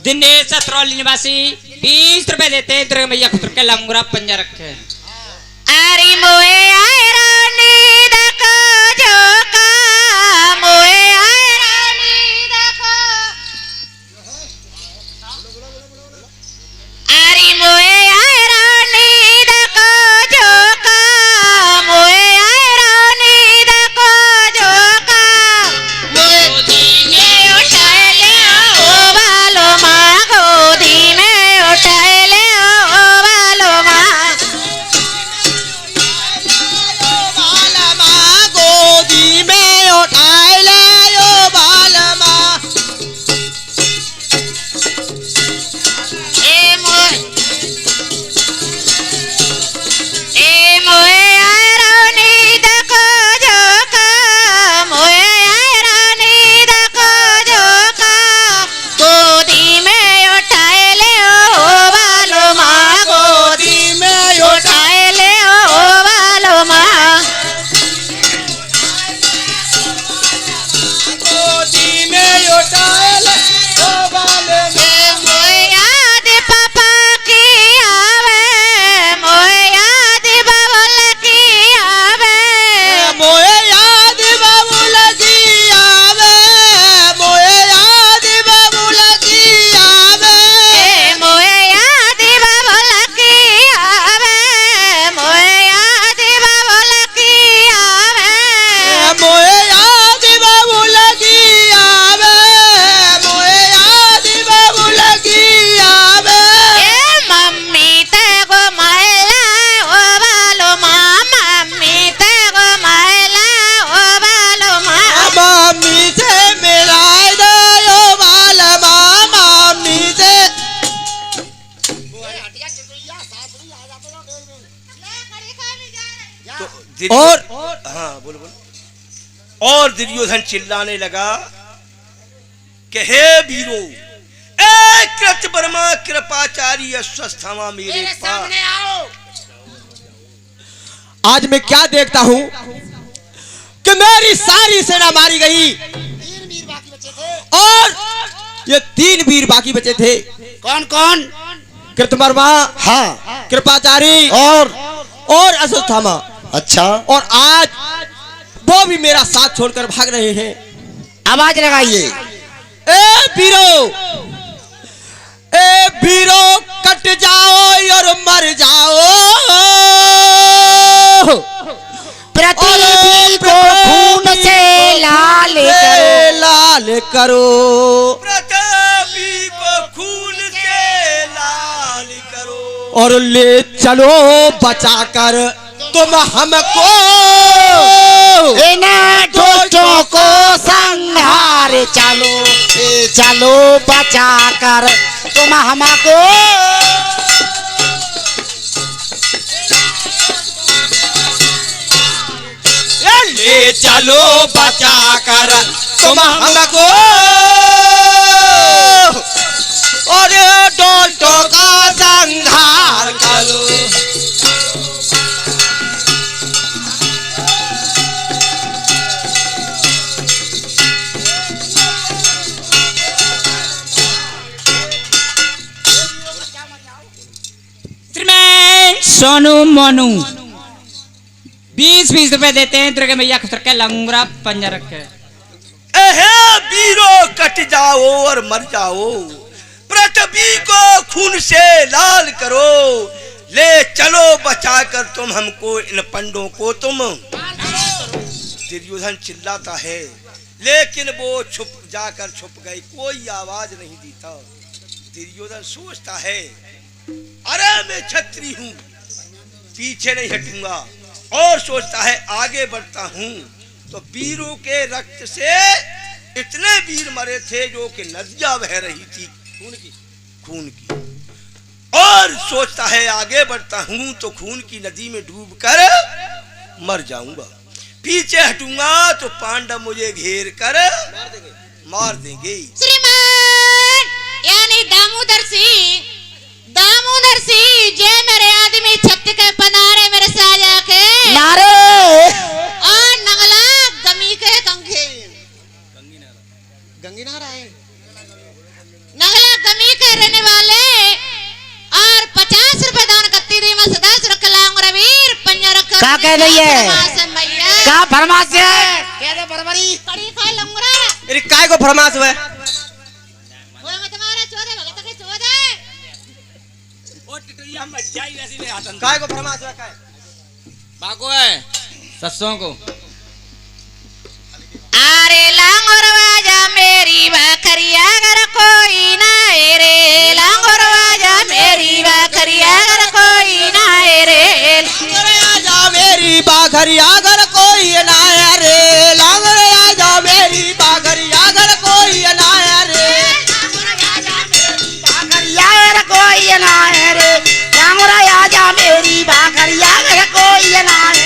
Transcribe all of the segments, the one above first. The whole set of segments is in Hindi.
दिनेश सत्रौली निवासी 20 रुपए देते दुर्गा मैया खुद के लंगूरा पंजा रखे। अरे मोए आए रानी देखो जोका मोए आए रानी देखो अरे मोए आए रानी देखो जोका मोए आए रानी देखो जोका गोदी में उठा ले ओ बालो माँ गोदी में उठा ले ओ बालो माँ गोदी में उठाए ले ओ बालमा ए मोए आए रानी देखो जोका मोए आए रानी देखो जोका गोदी में उठाए ले ओ बालो माँ गोदी में उठाए ले ओ बालो माँ गोदी में उठाए ले ओ बालमा मोए याद पापा की आवे मोए याद बाबुल की आवे मोए याद बाबुल की आवे मोए याद बाबुल की आवे मोए याद बाबुल की आवे मोए याद बाबुल की आवे मोए याद बाबुल की आवे मोए याद बाबुल की आवे ए मम्मी ते गो महला ओ बालो माँ मम्मी ते गो महला ओ बालो माँ मम्मी से मेरा दो ओ बालमा मम्मी से और हाँ बोलो बोलो। और दुर्योधन चिल्लाने लगा कि हे वीरो ए कृत वर्मा कृपाचारी अस्वस्थमा मेरे पास। आज मैं क्या देखता हूँ कि मेरी सारी सेना मारी गई और ये 3 वीर बाकी बचे थे। कौन कौन? कृतवर्मा, हाँ, कृपाचारी और अश्वत्थामा। अच्छा, और आज वो भी मेरा साथ छोड़कर भाग रहे हैं। आवाज लगाइए। ए वीरो कट जाओ और मर जाओ पृथ्वी को खून से लाल करो लाल करो पृथ्वी को खून से लाल करो और ले चलो बचाकर तुम हमको इन दुष्टों को संहार चलो चलो बचा कर तुम हमको ले चलो बचाकर तुम हमको और दुष्टों का संहार करो। सोनू मोनू 20 रुपए देते हैं दुर्गा मैया खुद के लंगूरा पंजा रखे। हे वीरो कट जाओ और मर जाओ पृथ्वी को खून से लाल करो ले चलो बचाकर तुम हमको इन पंडों को तुम। दुर्योधन चिल्लाता है लेकिन वो छुप गए, कोई आवाज नहीं देता। दुर्योधन सोचता है अरे मैं क्षत्रिय हूँ, पीछे नहीं हटूंगा, और सोचता है आगे बढ़ता हूँ। तो वीरों के रक्त से इतने वीर मरे थे जो कि नदियां बह रही थी खून की, और सोचता है आगे बढ़ता हूँ तो खून की नदी में डूबकर मर जाऊंगा, पीछे हटूंगा तो पांडव मुझे घेर कर मार देंगे। श्रीमान यानी दामोदर सिंह जे मेरे आदमी छत के पनारे मेरे साजा के नारे और नगला गमी के कंखे गंगी नहर आए नगला गमी के रहने वाले और 50 रुपए दान कत्ती दी मैं सदा सुरकलांग रवीर पंजर कर का कह रही है का फरमाश है कह दे बरबरी कड़ी खा लंगरा अरे काय को फरमाश हुआ वो मैं तुम्हारा चोदे भगत के चोदे ओ टिटरिया मत जाई वैसी ले आतन काय को फरमाश हुआ काय बाको है सत्सों को अरे लांगोरवाजा मेरी बकरिया अगर कोई ना रे लांगोरवाजा मेरी बकरिया अगर कोई ना रे लांगरे आजा मेरी बाघरिया अगर कोई ना रे लांगरे आजा मेरी बाघरिया अगर कोई ना रे बाकरिया रे कोई ना है रे लांगरा आजा मेरी बाकरिया रे कोई ना है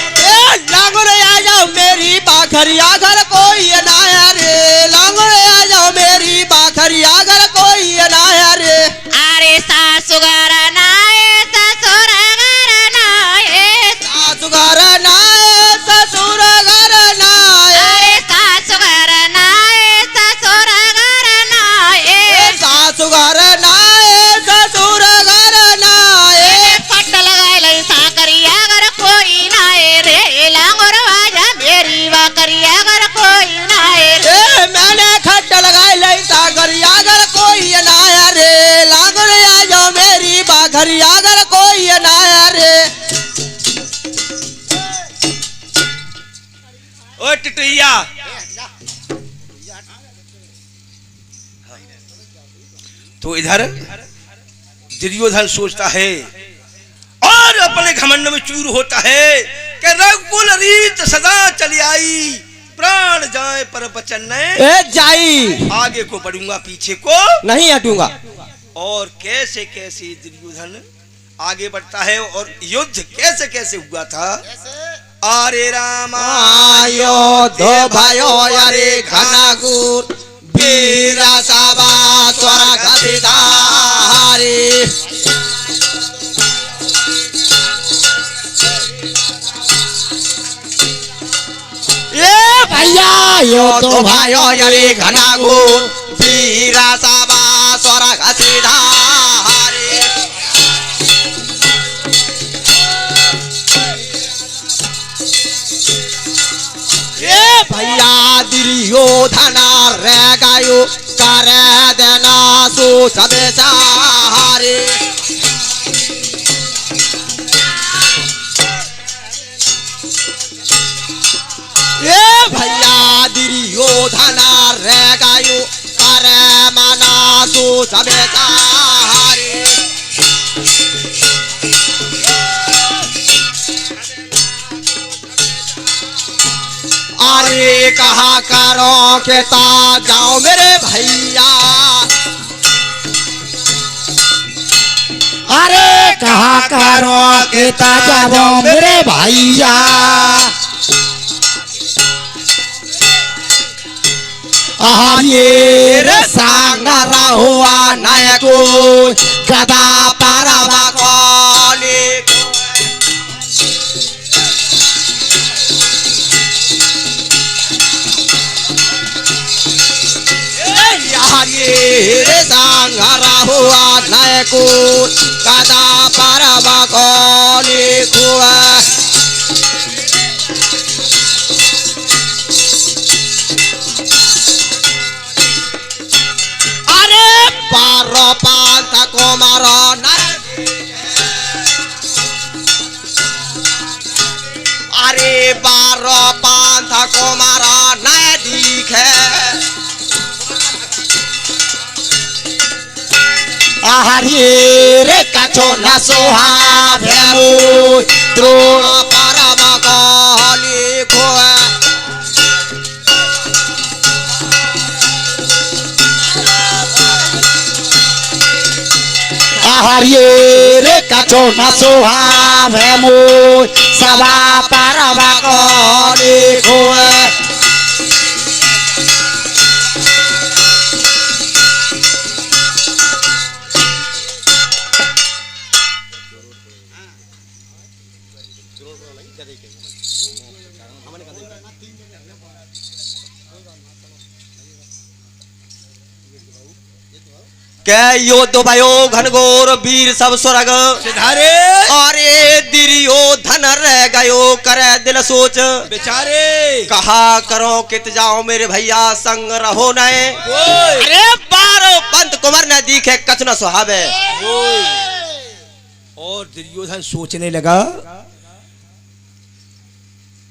लांगरे आजा मेरी बाघरिया अगर कोई ना रे लांगरे आजा मेरी बाघरिया अगर कोई ना रे अरे सासुगार नाए ससुर घर नाए सासुगार नाए ससुर घर नाए अरे सासुगार नाए ससुर घर नाए सासुगार नाए ससुर घर नाए फट लगाए साकरिया अगर कोई नाए रे लांगोरवाजा मेरी बकरिया अगर कोई नाए रे मैंने खट लगाई लई सागरिया अगर कोई ना रे लांगरे आजा मेरी बाघरिया अगर कोई ना रे ओ टिटैया तो इधर दुर्योधन सोचता है और अपने घमंड में चूर होता है कि रघुकुल रीत सदा चली आई प्राण जाए पर बचन ए जाई आगे को बढ़ूंगा पीछे को नहीं हटूंगा और कैसे कैसे दुर्योधन आगे बढ़ता है और युद्ध कैसे कैसे हुआ था अरे राम आयो दो भाइयो अरे घनागुर वीरा साबा स्वर गदिधारी ए भैया यो तो भाइयो अरे घनागुर वीरा साबा स्वर गदिधारी ए भैया दुर्योधन रह गयो कर देना सो सब चारे ए भैया दुर्योधन रह गयो कर मना सो सब चारे अरे कहा करो के ता जाओ मेरे भैया अरे कहा करो के ता जाओ मेरे भैया ये रे सांगरा हुआ नायको गदा पारवा कोली ये रे सांगरा हुआ नायको गदा पारवा कोली खुआ पारो पांथ को मारो अरे बारो पांथ को मारो न दिखे रे कछो न सोहा भेमु द्रोण परम को लिखो रे कछो न सोहा भेमु सभा परम को लिखो कै योद्ध भयो घनघोर वीर सब स्वर्ग सिधारे अरे दुर्योधन रह गयो करे दिल सोच बेचारे कहा करो कित जाओ मेरे भैया संग रहो नए ओए अरे बारो पंत कुमार न दिखे कछ न सुहावे ओए। और दुर्योधन सोचने लगा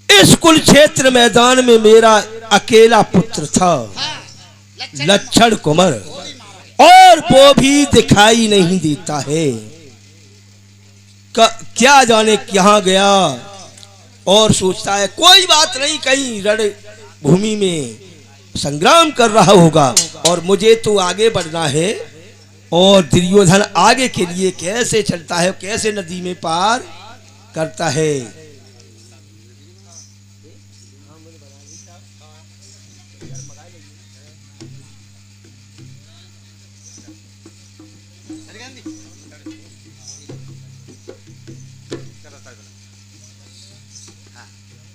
इस कुरुक्षेत्र मैदान में मेरा अकेला पुत्र था लक्षण कुमार और वो भी दिखाई नहीं देता है क्या जाने कहाँ गया और सोचता है कोई बात नहीं कहीं रण भूमि में संग्राम कर रहा होगा और मुझे तो आगे बढ़ना है। और दुर्योधन आगे के लिए कैसे चलता है कैसे नदी में पार करता है।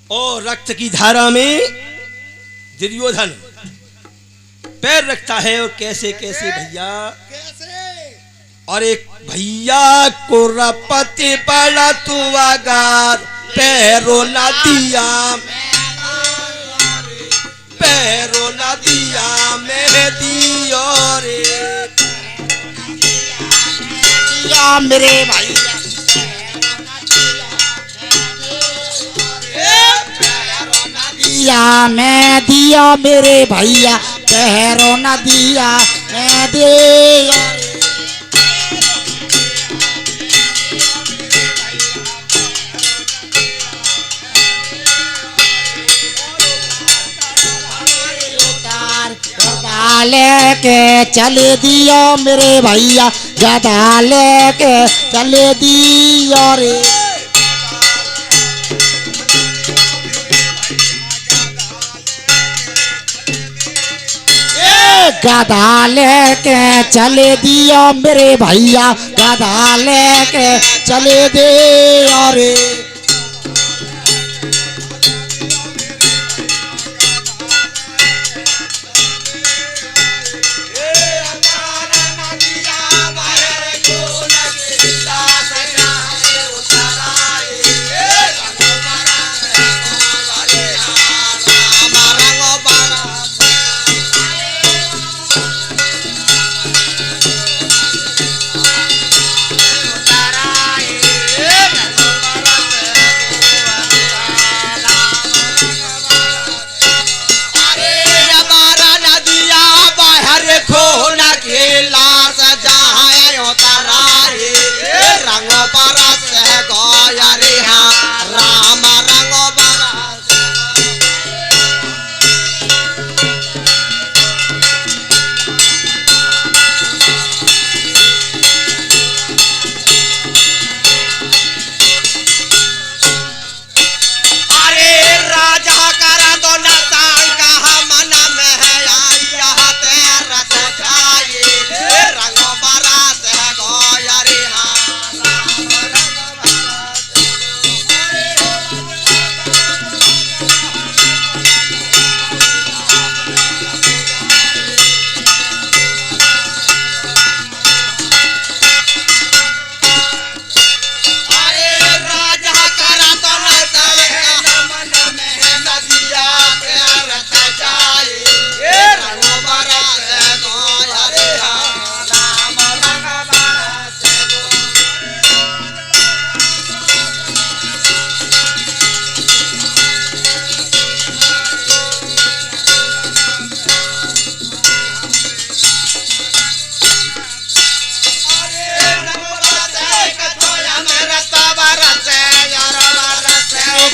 और रक्त की धारा में दुर्योधन पैर रखता है और कैसे कैसे भैया और एक भैया कुरपति पड़ा तू अगार पैरों न दिया मैं दियो रे या मेरे भैया दिया मैं दिया मेरे भैया पैरों न दिया मैं दिया गदा लेके चले दिया मेरे भैया गदा लेके चले दिया रे गदा लेके चले दिया मेरे भैया गदा लेके चले दिया रे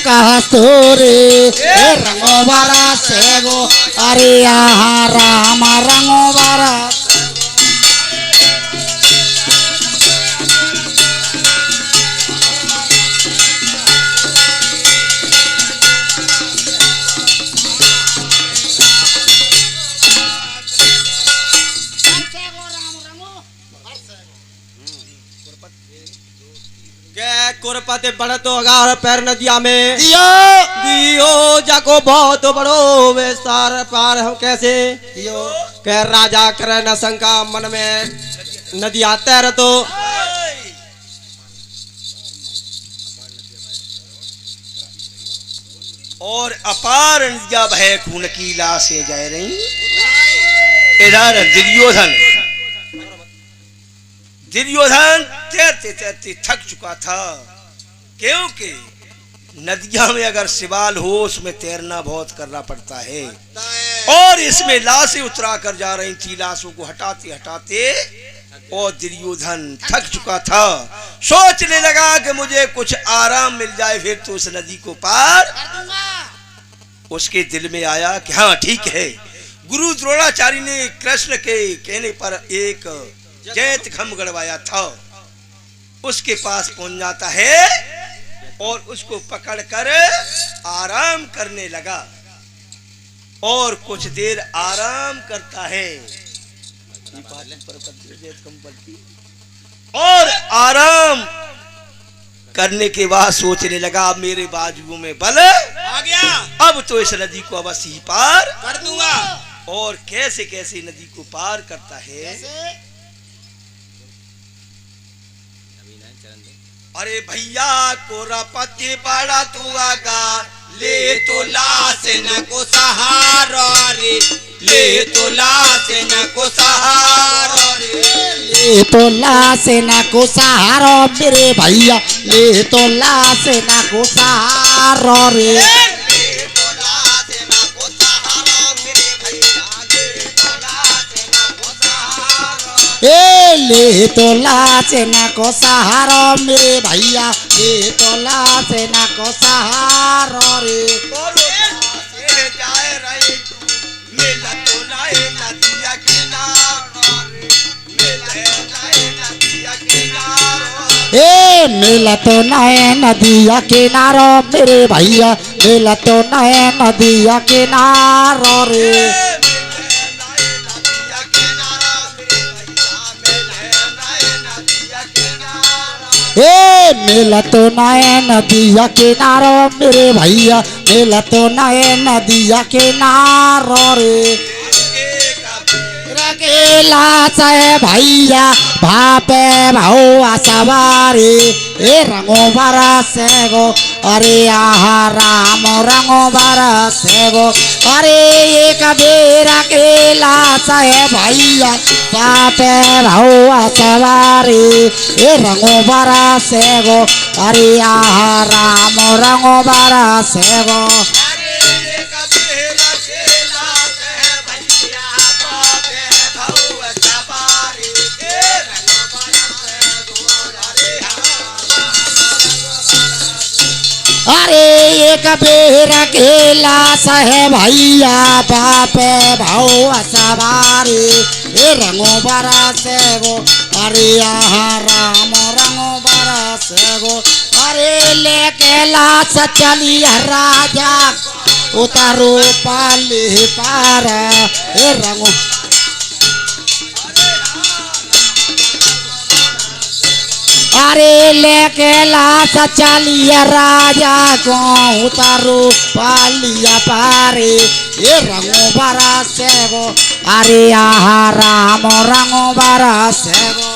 कहा तोरे रंगो बारा से गो अरे यहाँ राम रंगो बारा कुरपति बड़ तो अगार पैर नदिया में दियो दियो जाको बहुत बड़ो वे सार पार हम कैसे दियो कह राजा करे न शंका मन में नदिया तैर तो और अपार नदिया बह खून की लाशें जा रही। इधर दुर्योधन तैरते तैरते थक चुका था, क्योंकि नदिया में अगर सिवाल हो उसमें तैरना बहुत करना पड़ता है, और इसमें लाशें उतरा कर जा रही थी। लाशों को हटाते हटाते और दुर्योधन थक चुका था, सोचने लगा कि मुझे कुछ आराम मिल जाए फिर तो उस नदी को पार। उसके दिल में आया कि हाँ ठीक है, गुरु द्रोणाचार्य ने कृष्ण के कहने पर एक जैत खम्भ गड़वाया था, उसके पास पहुंच जाता है और उसको पकड़कर आराम करने लगा। और कुछ देर आराम करता है और आराम करने के बाद सोचने लगा अब मेरे बाजुओं में बल आ गया, अब तो इस नदी को अवश्य ही पार कर दूंगा। और कैसे कैसे नदी को पार करता है। अरे भैया कुरपति बड़ा तू आगा ले तो लाश न को सहारा रे, ले तो लाश न को सहारा रे, ले तो लासेना को सहारा मेरे भैया, ले तो लासेना को सहारा रे, ले तो लासेना को सहारा मेरे भैया, ले तो लासेना को सहारा रे। जाए रहे मेला तो लाए नदिया किनारे, मेला तो नए नदिया किनारो मेरे भैया, मेला तो नए नदिया किनारो रे, मेला तो नए नदिया किनारो मेरे भैया, मेला तो नए नदिया किनारो रे। रकेला से भैया भापे भाऊ सवारी, ए रंगो बरसे गो अरे आहा राम रंगो बरसे गो, अरे एक बेर अकेला से भैया भापे भाऊ सवारी, ए रंगो बरसे गो अरे आहा राम रंगो बरसे गो। अरे एक बेर अकेला सहे भैया बापे भाऊ सवारी, ए रंगो बरसे गो अरे आहा राम रंगो बरसे गो, अरे लेके लाश चलिया राजा उतारो पाली पार, ए रंगो अरे लेके लाश चलिया राजा को उतारो पालिया पारे, ये रंगो बरसे गो अरे आहा राम रंगो बरसे गो।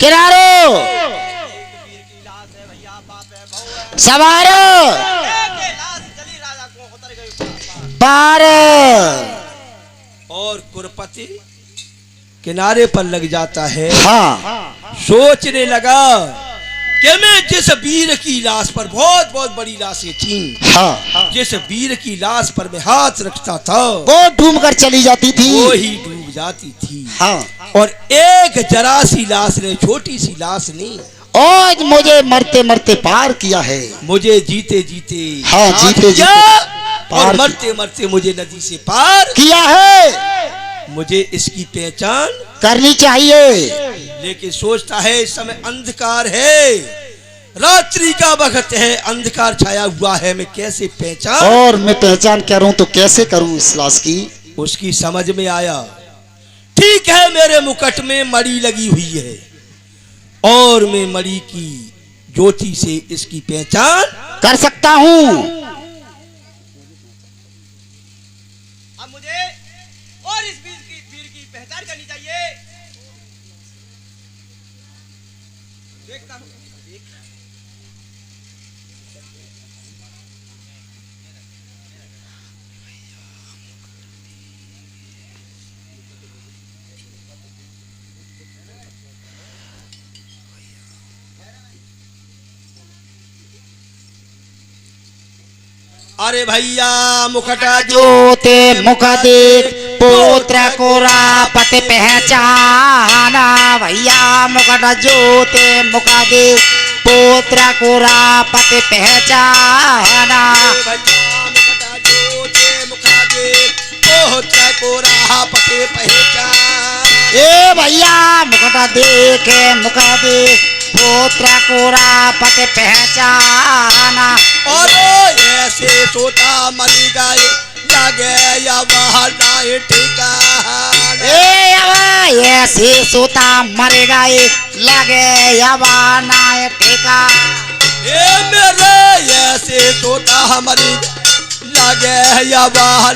किनारो सवारो पार, और कुरपति किनारे पर लग जाता है। हाँ सोचने लगा कि मैं जिस वीर की लाश पर बहुत बहुत बड़ी लाशें थी, हाँ जिस वीर की लाश पर मैं हाथ रखता था वो डूब कर चली जाती थी, वो ही डूब जाती थी। हाँ और एक जरा सी लाश ने, छोटी सी लाश ने आज मुझे मरते मरते पार किया है, मुझे जीते जीते हाँ जीते जीते और मरते मरते मुझे नदी से पार किया है। मुझे इसकी पहचान करनी चाहिए। लेकिन सोचता है इस समय अंधकार है, रात्रि का वक्त है, अंधकार छाया हुआ है, मैं कैसे पहचान और मैं पहचान करूं तो कैसे करूं इस लाश की। उसकी समझ में आया, ठीक है मेरे मुकुट में मणि लगी हुई है और मैं मणि की ज्योति से इसकी पहचान कर सकता हूं। अब मुझे और इस वीर की पहचान करनी चाहिए। देखता हूं। अरे भैया मुखटा ज्योति मुख देख पुत्र को पति पहचाना। भैया मुकुट ज्योति मुख देख पुत्र को पति पहचाना। भैया मुखटा ज्योति मुखा देख पुत्र को पति पहचान। ए भैया मुकुट देखे मुख देख पुत्र को पति पहचाना। और ऐसे सोता मरी गए लगे या वह ठिकाना। ऐसे सोता मर गए लगे यवाना ठिकाना। मेरे ऐसे सोता मरी लगे या वह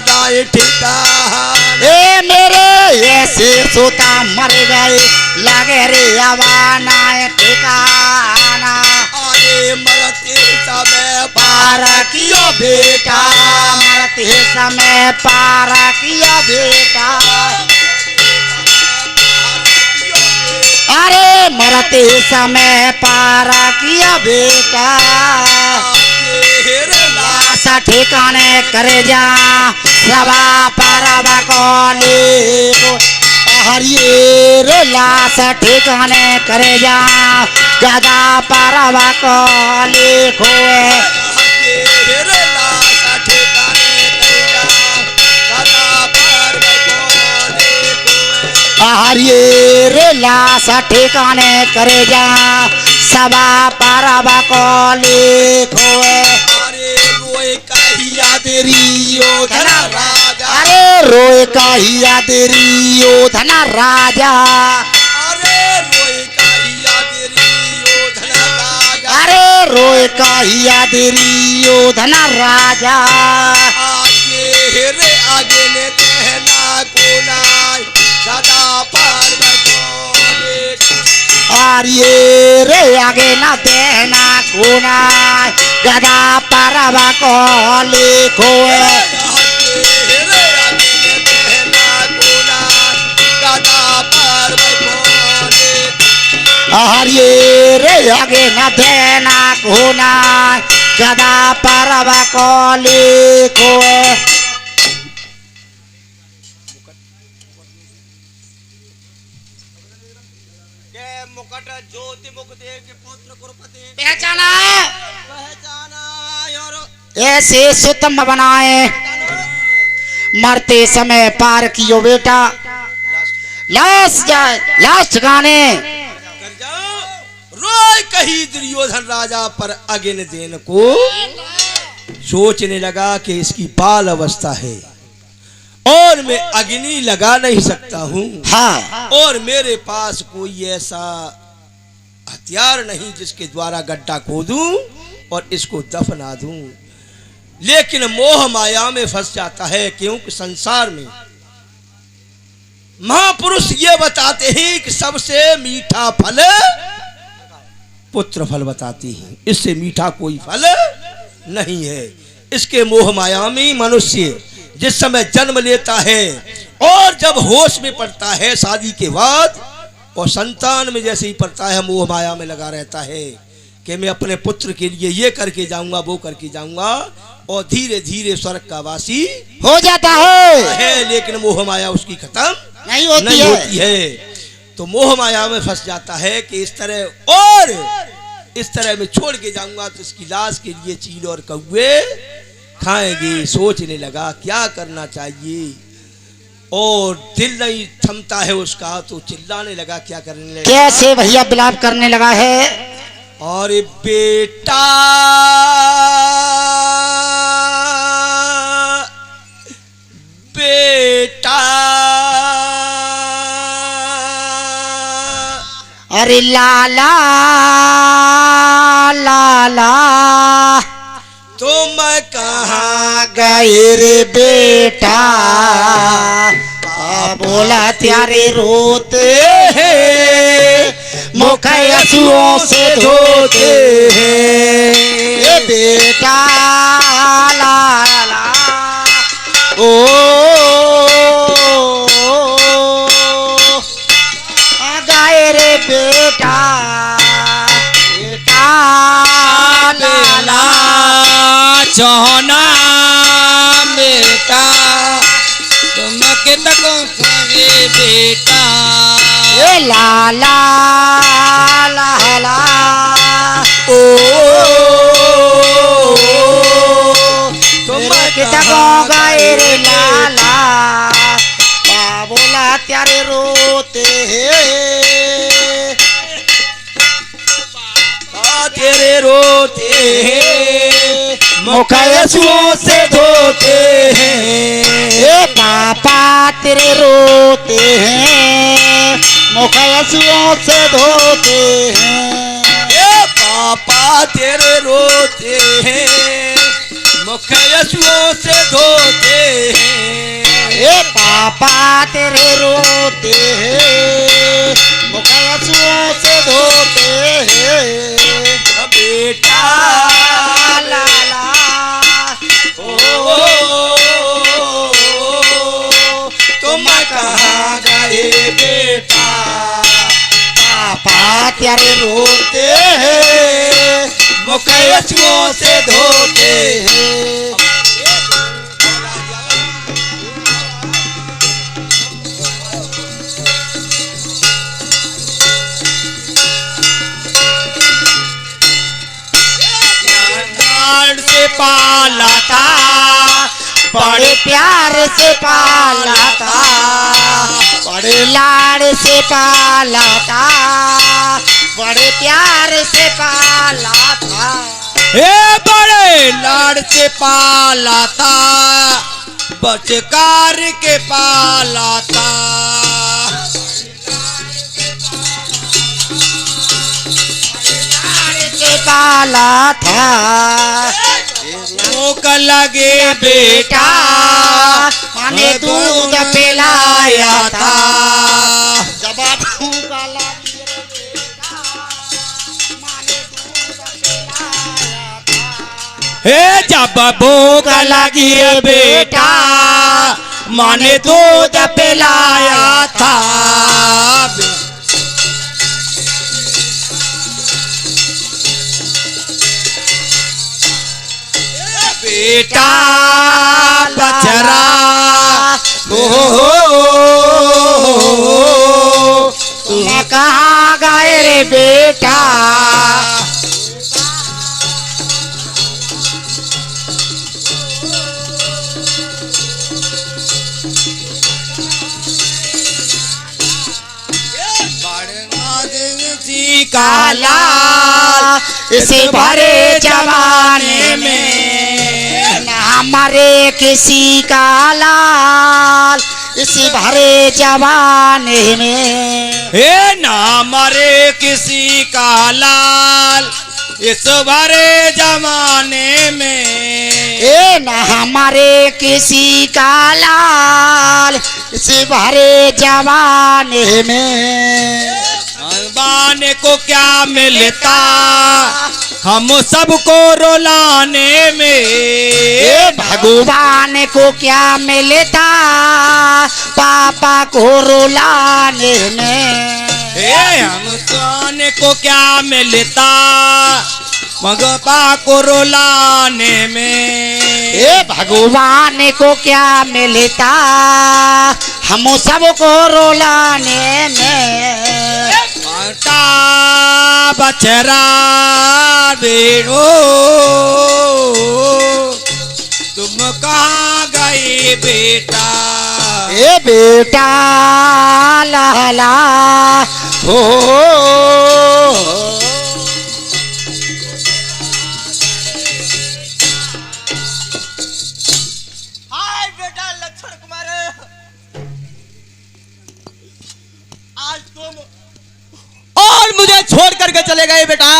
ठिकाना। मेरे ऐसे सोता मर गए लगे रे यवाना ठिकाना। अरे मरते समय पार किया बेटा, मरते समय पार किया बेटा। अरे मरते समय पार किया बेटा। लाश ठिकाने करे जा सभा परब कोली को। हरिये रे लाश ठिकाने करे जा गदा परब कोली खोए। हरिये रे लाश ठिकाने करे जा सभा परब कोली खोए। अरे रोए कहिया तेरी ओ धना राजा। अरे रोए कहिया तेरी ओ धना राजा। अरे रोए कहिया तेरी ओ धना राजा। अरे रोए कहिया तेरी ओ धना राजा। आगे रे आगे ने कहना कोनाई सदा पार बकोले। आर्ये रे आगे न देना कोना गदा परब कोली खोए। आगे रे आगे ने कहना कोनाई सदा पार बकोले। आर्ये रे आगे न देना कोना गदा परब कोली खोए। मुकुट ज्योति मुख देख पुत्र कुरपति पहचाना पहचाना और ऐसे सुतम बनाए मरते समय पार कियो बेटा। लास्ट गाने कर जाओ। रोए कही दुर्योधन राजा पर अगिन देन को। सोचने लगा कि इसकी बाल अवस्था है और मैं अग्नि लगा नहीं सकता हूँ। हाँ। और मेरे पास कोई ऐसा हथियार नहीं जिसके द्वारा गड्ढा खोदूं और इसको दफना दूं। लेकिन मोह माया में फंस जाता है, क्योंकि संसार में महापुरुष ये बताते हैं कि सबसे मीठा फल पुत्र फल बताती हैं, इससे मीठा कोई फल नहीं है। इसके मोह माया में मनुष्य जिस समय जन्म लेता है और जब होश में पड़ता है शादी के बाद और संतान में जैसे ही पड़ता है मोह माया में लगा रहता है कि मैं अपने पुत्र के लिए ये करके जाऊंगा वो करके जाऊंगा और धीरे धीरे स्वर्ग का वासी हो जाता है। लेकिन मोह माया उसकी खत्म नहीं होती है। तो मोह माया में फंस जाता है कि इस तरह और इस तरह मैं छोड़ के जाऊंगा तो इसकी लाश के लिए चील और कौवे खाएगी। सोचने लगा क्या करना चाहिए और दिल नहीं थमता है उसका, तो चिल्लाने लगा। क्या करने लगा? कैसे भैया विलाप करने लगा है? और बेटा बेटा अरे लाला लाला तुम कहाँ गए रे बेटा? बोला त्यारे रोते हैं, मुख आंसुओं से धोते हैं। ये बेटा लाला ओ गाए रे बेटा बेटा लाला चौना बेटा तुम के तको बेटा ये लाला लाला ओ तुम कितको गाए रे लाला बोला त्यारे रोते हैं, तेरे रोते हैं, मुख आंसुओं से धोते हैं। ए पापा तेरे रोते हैं, मुख आंसुओं से धोते हैं। ए पापा तेरे रोते हैं, मुख आंसुओं से धोते हैं। ए पापा तेरे रोते हैं, मुख आंसुओं से धोते हैं। बेटा लाला ओ तुम कहाँ गए बेटा? पापा तेरे रोते हैं, मुख आंसुओं से धोते हैं। से पाला था, बड़े प्यार से पाला था, बड़े लाड़ से पाला था, बड़े प्यार से पाला था। हे बड़े लाड़ से पाला था, बचकार के पाला था। पाला था भूख लगे बेटा मैंने दूध पिलाया था। जब भूख लगी बेटा मैंने दूध पिलाया था। हे जब भूख लगी बेटा माने दूध पिलाया था। बेटा बचरा तुम कहाँ गए रे बेटा? काला इसे भरे जमाने में हमारे किसी का लाल, इसी भरे जमाने में हे ना मरे किसी का लाल इस भरे जमाने में। ए न हमारे किसी का लाल इस भरे जमाने में। भगवान को क्या मिलता हम सबको रुलाने में। भगवान को क्या मिलता पापा को रुलाने में। भगवान को क्या मिलता भगवान को रुलाने में। भगवान को क्या मिलता हम सबको रुलाने में। बचरा बेड़ो तू बेटा लाला हो। हाय बेटा लक्ष्मण कुमार, आज तुम और मुझे छोड़ करके चले गए बेटा।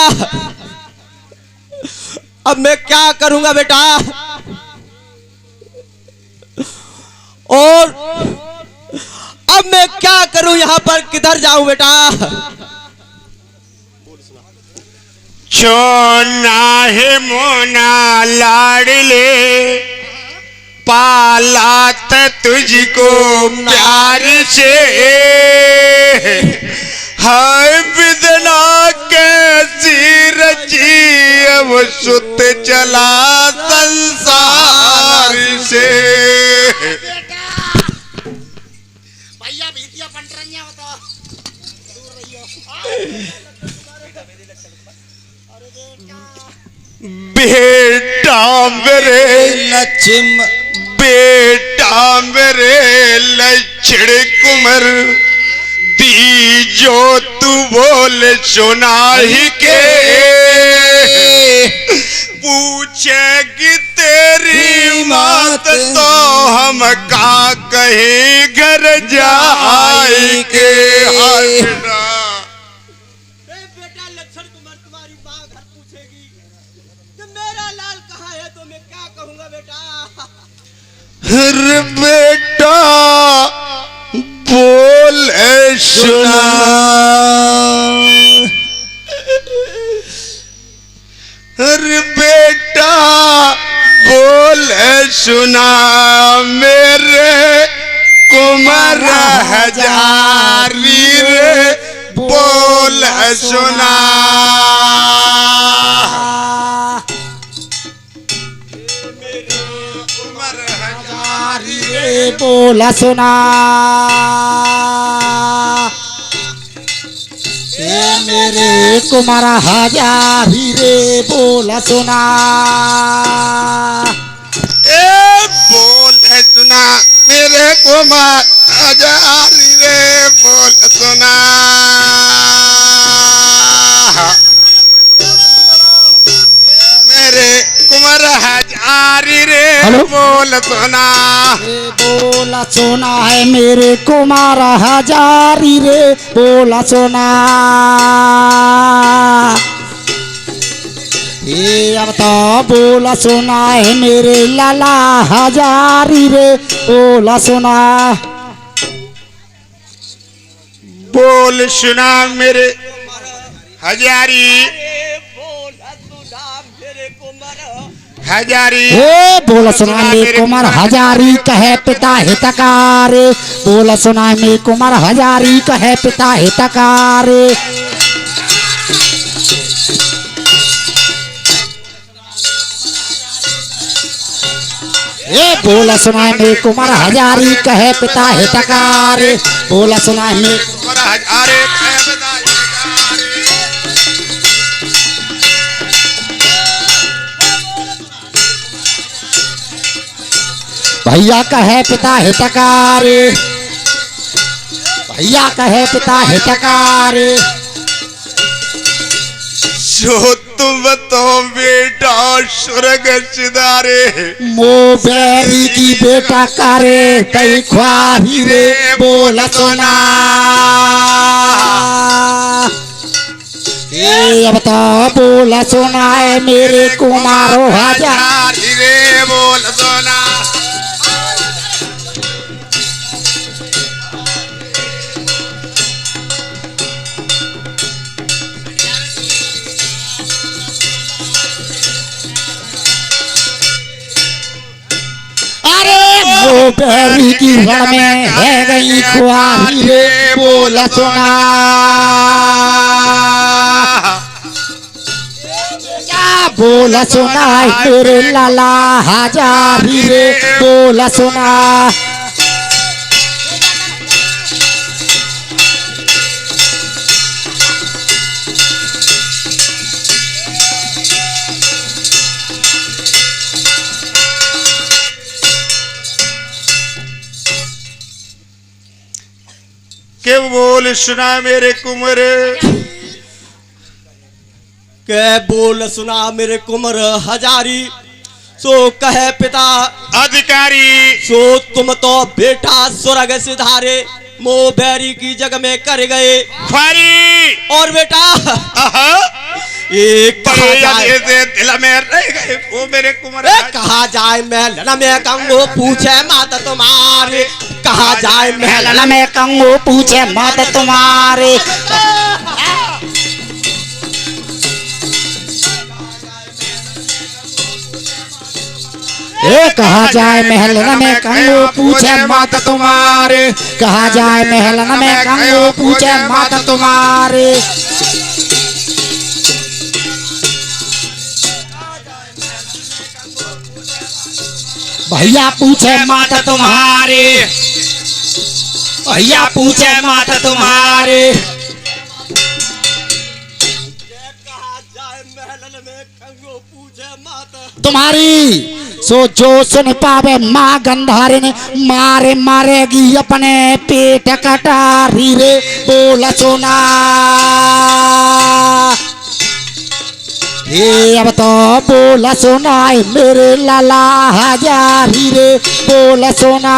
अब मैं क्या करूंगा बेटा, और अब मैं क्या करूं, यहाँ पर किधर जाऊं बेटा। छोना है मोना लाडले, पालात तुझको प्यार से, हाय बिदना कैसी रची अब सुत चला संसार से। भैया भीतिया पंटरनिया बताओ, दूर रहियो। बेटा मेरे लक्ष्म, बेटा मेरे लक्ष्मण कुमार, दी जो तू बोल सुना ही के, पूछेगी तेरी मात तो हम का कहे घर जाए के। बेटा लक्ष्मण कुमार, तुम्हारी माँ घर पूछेगी कि मेरा लाल कहाँ है, तो मैं क्या कहूँगा बेटा। हर बेटा बोल सुना, हर बेटा बोल सुना, मेरे कुमार हजारी रे बोल सुना। बोला सुना, ये मेरे कुमार हजारी रे बोला सुना। ए बोल सुना, मेरे कुमार हजारी रे बोल सुना। मेरे कुमार हजारी रे बोल सुना। बोला सुना है मेरे कुमार हजारी रे बोला सुना। ये अब तो बोला सुना है मेरे लाला हजारी रे बोला सुना। बोल सुना मेरे हजारी, हजारी हे बोला सुना मेरे कुमार हजारी कहे पिता हितकारी, बोला सुना मेरे कुमार हजारी कहे पिता हितकारी। ये बोला सुना मेरे कुमार हजारी कहे पिता हितकारी, बोला सुना मेरे कुमार हजारी कहे पिता हितकारी। भैया कहे पिता हितकारी, भैया कहे पिता हितकारी। जो तुम तो बेटा स्वर्ग सिधारे, मो बैरी की बेटा करे कई ख्वाही रे बोला सुना। ये अब तो बोला सुना है मेरे कुमारो हजारी रे बोल सुना। वो बैरी की रण में है गई ख्वाही रे बोला सुना। क्या बोला सुना मेरे लाला हजारी रे बोला सुना। के बोल सुना मेरे कुंवर। के बोल सुना मेरे कुंवर हजारी, सो कहे पिता अधिकारी, सो तुम तो बेटा स्वर्ग सिधारे, मो बैरी की जग में कर गए ख्वारी। और बेटा एक दिल में रह गए वो मेरे कुंवर। कहा जाए महलन में कंगो पूछे माता तुम्हारे, कहा जाए महलन में कंगो पूछे माता तुम्हारे। कहा जाए महलन में कंगो पूछे माता तुम्हारे, कहा जाए महलन में कंगो पूछे माता तुम्हारे। भैया पूछे माता तुम्हारे, भैया पूछे माता तुम्हारे। तुम्हारी सो जो सुन पावे माँ गंधारिन, मारे मारेगी अपने पेट कटारी रे। बोला सोना ये अब तो बोला सोना मेरे लाला हजारी रे। बोला सोना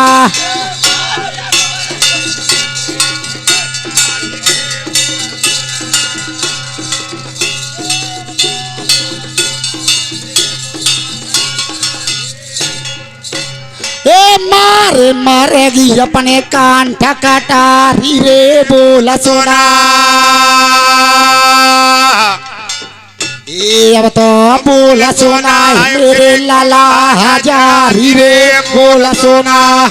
मारे मारेगी अपने कान ठकटारी रे। बोला सोना अब तो बोला सोना मेरे लाला हजारी रे। बोला सोना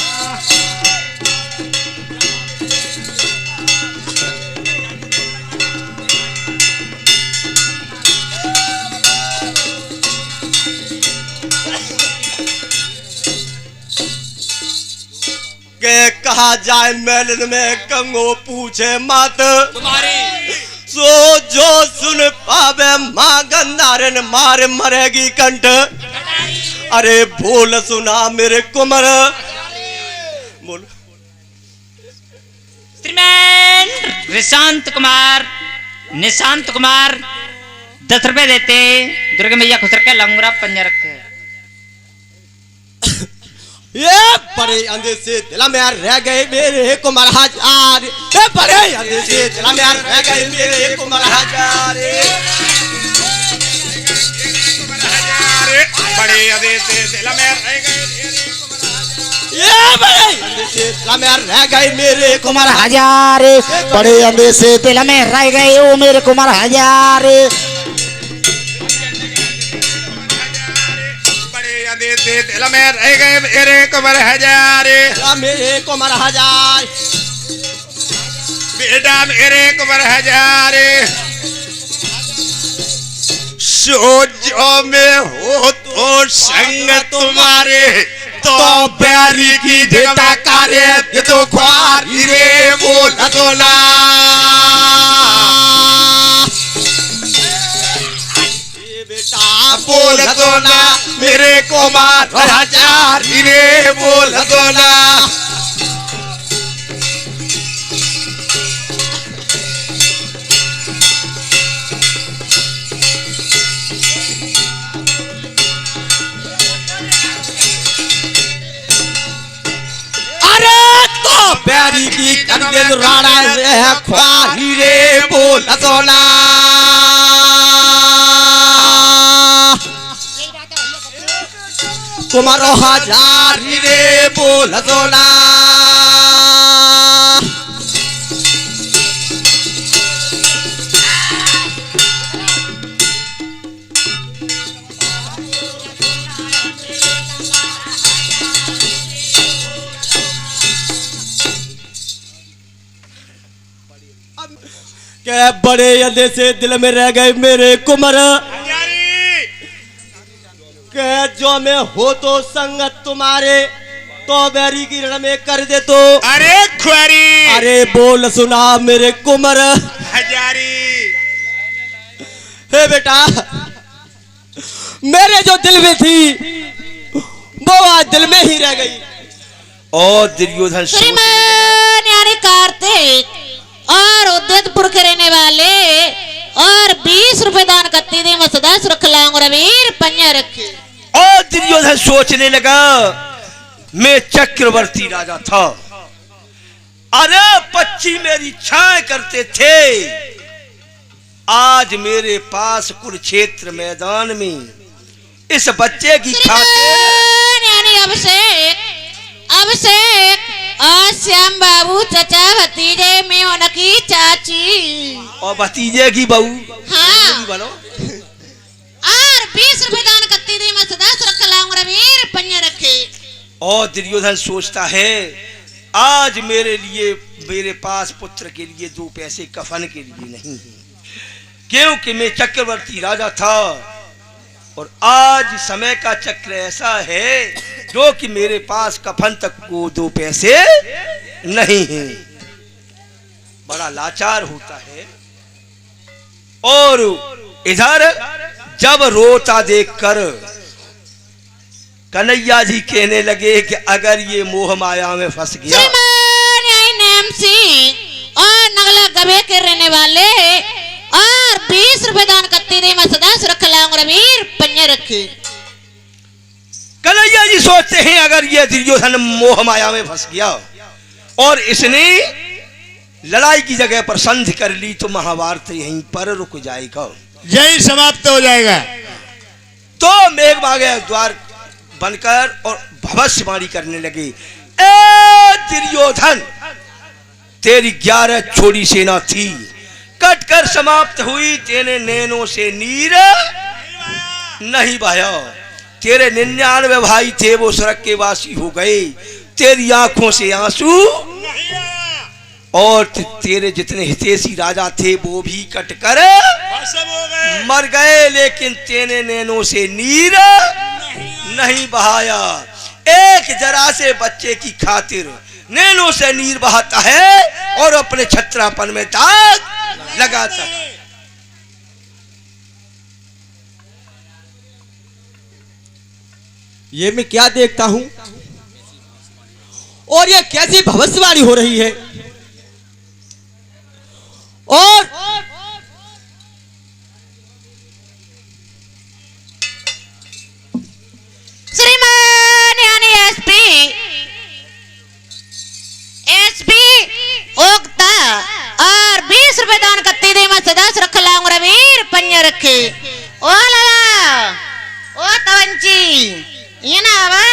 के कहा जाए महलन में कंगो पूछे मात तुम्हारी, सो जो सुन पावे माँ गंधारन, मार मरेगी कंठ। अरे बोल सुना मेरे कुंवर, बोल। श्रीमान निशांत कुमार 10 रुपए देते, दुर्गा मैया खुश रखे, लंगूरा पंजा रखे। ये बड़े अंधे से दिल में रह गए मेरे कुंवर हजार, ये बड़े अंधे से दिल में रह गए मेरे कुंवर हजार। बड़े अंधे से दिल में रह गए, ये बड़े अंधे से दिल में रह गए मेरे कुंवर हजार। बड़े अंधे से दिल में रह गए ओ मेरे कुंवर हजार। से दिल में रह गए मेरे कुंवर हजार, मेरे कुंवर हजार। बेटा मेरे कुंवर हजार। सोचो में हो तो संग तुम्हारे, तो प्यारी की बेटा कार्य ये तो ख्वारी रे। बोला तो ना बोल दो ना मेरे कुंवर हजार रे। बोल दो ना अरे तो प्यारी की कंगन राणा है ख्वारी रे। बोल दो ना कुंवर हजार रे। बोल दो ना के बड़े अंधे से दिल में रह गए मेरे कुंवर, के जो में हो तो संगत तुम्हारे, तो बैरी की रण में कर दे तो। अरे ख्वारी, अरे बोल सुना मेरे कुंवर हजारी। हे बेटा, मेरे जो दिल में थी वो आज दिल में ही रह गई। और दुर्योधन श्रीमान यानी कार्तिक और उदयपुर के रहने वाले और 20 रुपए दान करती थी मैं सदा सुरख लाऊंगा रवीर पंजा रखे। और दुर्योधन सोचने लगा मैं चक्रवर्ती राजा था, अरे पक्षी मेरी छाए करते थे, आज मेरे पास कुरुक्षेत्र मैदान में इस बच्चे की खातिर यानी अभिषेक और श्याम बाबू चचा भतीजे में उनकी चाची और भतीजे की बहू हाँ बनो और 20 रुपए दान करती थी मैं सदा सुरक्षा लाऊंगा रवीर पंजा रखे। और दुर्योधन सोचता है आज मेरे लिए मेरे पास पुत्र के लिए 2 पैसे कफन के लिए नहीं है, क्योंकि मैं चक्रवर्ती राजा था और आज समय का चक्र ऐसा है जो कि मेरे पास कफन तक को 2 पैसे नहीं है। बड़ा लाचार होता है। और इधर जब रोता देखकर कन्हैया जी कहने लगे कि अगर ये मोह माया में फंस गया और नगला गबे के रहने वाले और 20 रुपए दान करती रही मैं सदा सुरक्षा लाऊंगा रवीर पंजा रखे। कन्हैया जी सोचते हैं अगर ये दुर्योधन मोह माया में फंस गया और इसने लड़ाई की जगह पर संधि कर ली तो महाभारत यहीं पर रुक जाएगा, यही समाप्त हो जाएगा। तो मेघमागे द्वार बनकर और भविष्यवाणी करने लगे, ए दुर्योधन तेरी 11 छोड़ी सेना थी, कटकर समाप्त हुई, तेने नैनों से नीर नहीं बहाया, तेरे 99 भाई थे वो सड़क के वासी हो गए, तेरी आंखों से आंसू और तेरे जितने हितैषी राजा थे वो भी कटकर मर गए, लेकिन तेने नैनों से नीर नहीं बहाया। एक जरा से बच्चे की खातिर नैनों से नीर बहाता है और अपने छत्रापन में दाग लगाता है। ये मैं क्या देखता हूं और ये कैसी भविष्यवाणी हो रही है। और श्रीमान यानी एसपी उगता और 20 रुपए दान करती थी मैं सदा सुरक्षा लाऊंगा रवीर पंजा रखे। ओ लाला ओ तवंची ये ना आवा